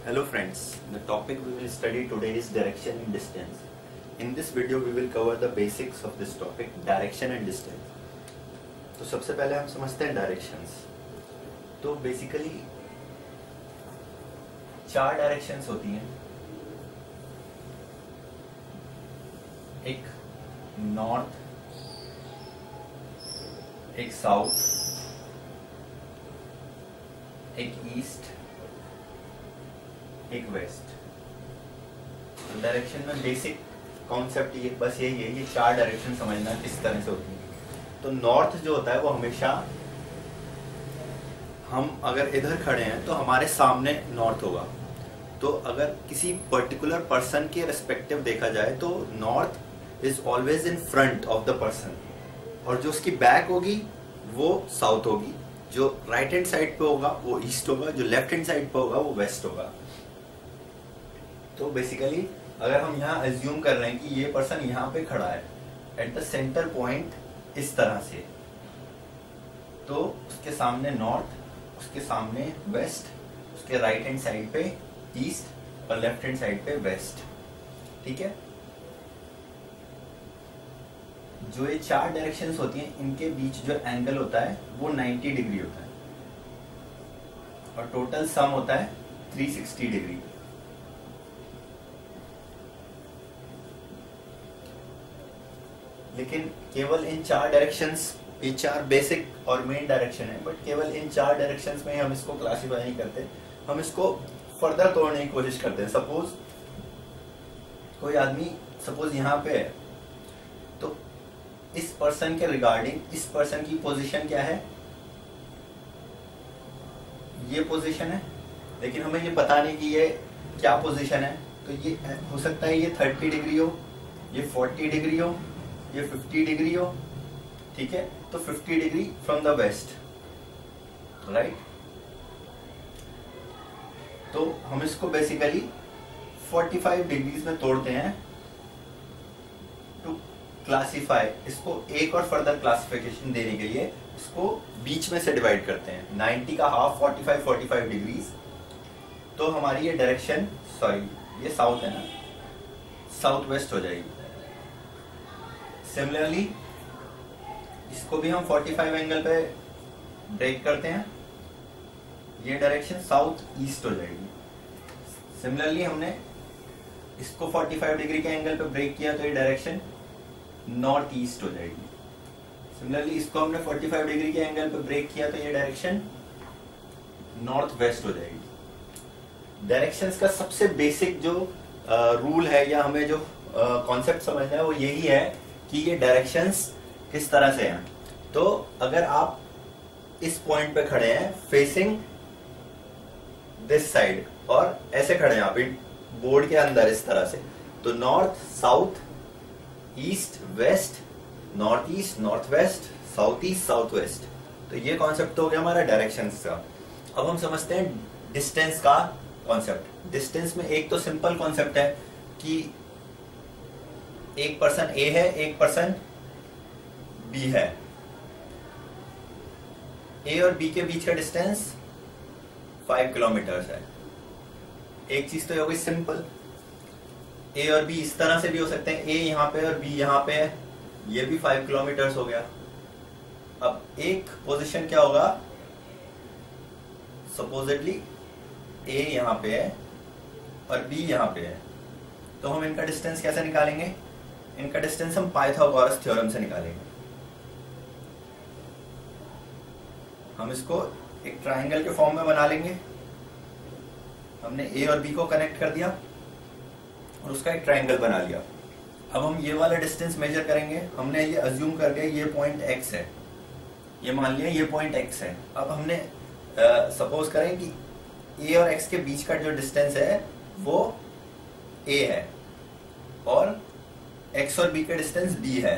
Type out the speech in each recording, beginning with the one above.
Hello friends, the topic we will study today is direction and distance. In this video we will cover the basics of this topic, direction and distance. तो सबसे पहले हम समझते हैं directions. तो basically 4 directions होती हैं. एक नॉर्थ, एक साउथ, एक ईस्ट, एक वेस्ट. तो डायरेक्शन में बेसिक कॉन्सेप्ट ये बस यही है, ये 4 डायरेक्शन समझना किस तरह से होती है. तो नॉर्थ जो होता है वो हमेशा, हम अगर इधर खड़े हैं तो हमारे सामने नॉर्थ होगा. तो अगर किसी पर्टिकुलर पर्सन के रेस्पेक्टिव देखा जाए तो north is always in front of the person, और जो उसकी बैक होगी वो साउथ होगी, जो राइट हैंड साइड पे होगा वो ईस्ट होगा, जो लेफ्ट हैंड साइड पे होगा वो वेस्ट होगा. तो बेसिकली अगर हम यहाँ एज्यूम कर रहे हैं कि ये पर्सन यहाँ पे खड़ा है एट द सेंटर पॉइंट इस तरह से, तो उसके सामने नॉर्थ, उसके सामने वेस्ट, उसके राइट हैंड साइड पे ईस्ट और लेफ्ट हैंड साइड पे वेस्ट. ठीक है. जो ये 4 डायरेक्शंस होती हैं इनके बीच जो एंगल होता है वो 90 डिग्री होता है और टोटल सम होता है 360 डिग्री. लेकिन केवल इन 4 डायरेक्शंस, ये 4 बेसिक और मेन डायरेक्शन है, बट केवल इन 4 डायरेक्शंस में हम इसको क्लासीफाई नहीं करते, हम इसको फर्दर तोड़ने की कोशिश करते हैं. सपोज कोई आदमी सपोज यहाँ पे है, तो इस पर्सन के रिगार्डिंग इस पर्सन की पोजीशन क्या है, ये पोजीशन है, लेकिन हमें ये पता नहीं कि ये क्या पोजीशन है. तो ये हो सकता है ये 30 डिग्री हो, ये 40 डिग्री हो, ये 50 डिग्री हो. ठीक है. तो 50 degree from the west, right. तो हम इसको बेसिकली 45 डिग्रीज में तोड़ते हैं टू क्लासीफाई. इसको एक और फर्दर क्लासिफिकेशन देने के लिए इसको बीच में से डिवाइड करते हैं. 90 का हाफ 45 डिग्रीज. तो हमारी ये डायरेक्शन, सॉरी ये साउथ है ना, साउथ वेस्ट हो जाएगी. सिमिलरली इसको भी हम 45 एंगल पे ब्रेक करते हैं, ये डायरेक्शन साउथ ईस्ट हो जाएगी. सिमिलरली हमने इसको 45 डिग्री के एंगल पे ब्रेक किया तो ये डायरेक्शन नॉर्थ ईस्ट हो जाएगी. सिमिलरली इसको हमने 45 डिग्री के एंगल पे ब्रेक किया तो ये डायरेक्शन नॉर्थ वेस्ट हो जाएगी. डायरेक्शंस का सबसे बेसिक जो रूल है या हमें जो कॉन्सेप्ट समझना है वो यही है कि ये डायरेक्शंस किस तरह से हैं. तो अगर आप इस पॉइंट पे खड़े हैं फेसिंग दिस साइड और ऐसे खड़े हैं आप बोर्ड के अंदर इस तरह से, तो north south east west, north east north west, south east south west. तो ये कॉन्सेप्ट हो गया हमारा डायरेक्शंस का. अब हम समझते हैं डिस्टेंस का कॉन्सेप्ट. डिस्टेंस में एक तो सिंपल कॉन्सेप्ट है कि एक पर्सन ए है, एक पर्सन बी है. ए और बी के बीच का डिस्टेंस 5 किलोमीटर है. एक चीज तो ये हो गई सिंपल. ए और बी इस तरह से भी हो सकते हैं, ए यहाँ पे और बी यहाँ पे है, ये भी 5 किलोमीटर हो गया. अब एक पोजीशन क्या होगा, सपोजिटली ए यहाँ पे है और बी यहाँ पे है, तो हम इनका डिस्टेंस कैसे निकालेंगे. इनका डिस्टेंस हम पाइथागोरस थ्योरम से निकालेंगे. हम इसको एक ट्रायंगल के फॉर्म में बना लेंगे. हमने ए और बी को कनेक्ट कर दिया और उसका एक ट्रायंगल बना लिया. अब हम ये वाला डिस्टेंस मेजर करेंगे. हमने ये अज्यूम कर लिया ये पॉइंट एक्स है, ये मान लिया ये पॉइंट एक्स है. अब हमने सपोज करें कि ए और एक्स के बीच का जो डिस्टेंस है वो ए है और एक्स और बी का डिस्टेंस बी है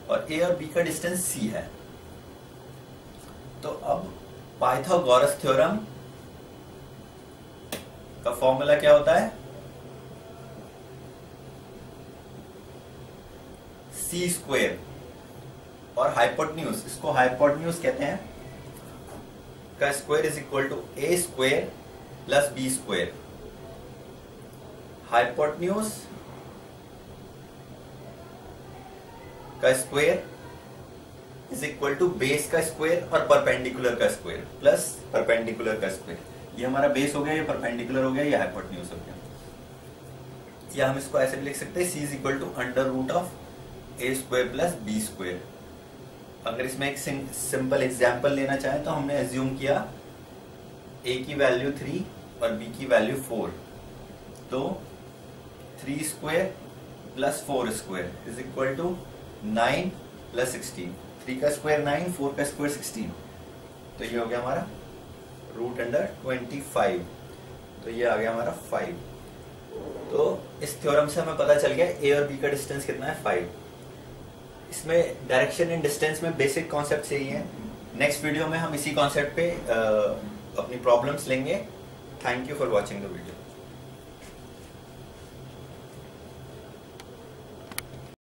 और ए और बी का डिस्टेंस सी है. तो अब पाइथागोरस थ्योरम का फॉर्मूला क्या होता है, सी स्क्वेयर और हाइपोटेन्यूज, इसको हाइपोटेन्यूज कहते हैं, का square is equal to a square plus b square. Hypotenuse का square is equal to base का स्क्वायर और परपेंडिकुलर का स्क्वायर प्लस परपेंडिकुलर का स्क्वायर। ये हमारा बेस हो गया, ये परपेंडिकुलर हो गया, ये हाइपोटेन्यूज हो गया। या हम इसको ऐसे भी लिख सकते हैं, c is equal to under root of a square plus b square. अगर इसमें एक सिंपल एग्जाम्पल लेना चाहें तो हमने एज्यूम किया ए की वैल्यू 3 और बी की वैल्यू 4, तो 3 square plus 4 square is equal to 9 plus 16। 3 का स्क्वायर 9, 4 का स्क्वायर 16, तो ये हो गया हमारा रूट अंडर 25, तो ये आ गया हमारा 5। तो इस थ्योरम से हमें पता चल गया ए और बी का डिस्टेंस कितना है, 5। इसमें डायरेक्शन एंड डिस्टेंस में बेसिक कॉन्सेप्ट यही है। नेक्स्ट वीडियो में हम इसी कॉन्सेप्ट पे अपनी प्रॉब्लम्स लेंगे। Thank you for watching the video.